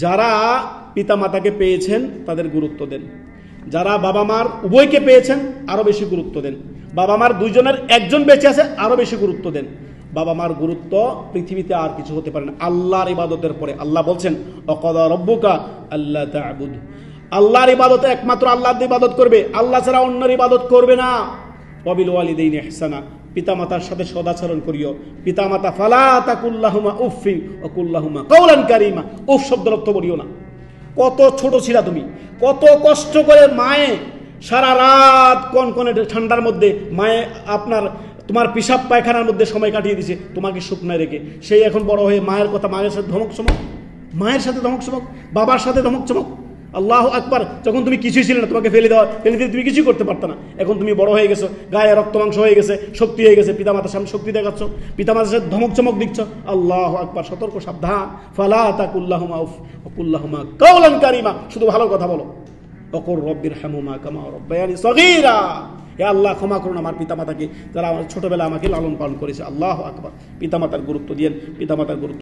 যারা পিতা মাতাকে পেয়েছেন তাদের গুরুত্ব দেন, যারা বাবা মার উভয়কে পেয়েছেন আরো বেশি গুরুত্ব দেন, বাবা মার দুইজনের একজন বেঁচে আছে আরো বেশি গুরুত্ব দেন। বাবা মার গুরুত্ব পৃথিবীতে আর কিছু হতে পারে না আল্লাহর ইবাদতের পরে। আল্লাহ বলছেন ওয়াকাদা রাব্বুকা আল্লা তা'বুদু, আল্লাহর ইবাদতে একমাত্র আল্লাহর ইবাদত করবে, আল্লাহ ছাড়া অন্যের ইবাদত করবে না। ওয়াবিল ওয়ালিদাইনি ইহসানা, পিতামাতার সাথে সদাচরণ করিও। পিতামাতা ফালা তাকুল্লাহুমা উফফি ওয়া কুল্লাহুমা কাওলান কারীমা, উফ শব্দের অর্থ বলিও না। কত ছোট ছিলা তুমি, কত কষ্ট করে মায়ে সারা রাত কনকনে ঠান্ডার মধ্যে মায়ে তোমার পিসাব পায়খানার মধ্যে সময় কাটিয়ে দিছে তোমাকে শুকনায় রেখে। সেই এখন বড় হয়ে মায়ের কথা, মায়ের সাথে ধমক চমক, মায়ের সাথে ধমক চমক, বাবার সাথে ধমক চমক। আল্লাহ আকবার, যখন তুমি কিছুই ছিলে না, তোমাকে ফেলে দিয়ে তুমি কিছুই করতে পারত না, এখন তুমি বড় হয়ে গেছো, গায়ে রক্ত মাংস হয়ে গেছে, শক্তি হয়ে গেছে, পিতামাতার সামনে শক্তি দেখাচ্ছ, পিতামাতার সাথে ধমক চমক দিচ্ছ। আল্লাহ আকবার, সতর্ক, সাবধান। ফালা তাকুল্লাহুমা উফ ওয়া কুল্লাহুমা কাওলান কারীমা, শুধু ভালো কথা বলো। ওয়াকুর রব্বিরহামহুমা কামা রাব্বায়ানি সগীরা, হে আল্লাহ ক্ষমা করুন আমার পিতামাতাকে, যারা আমার ছোটবেলা আমাকে লালন পালন করেছে। আল্লাহ আকবার, পিতামাতার গুরুত্ব দিয়েন, পিতামাতার গুরুত্ব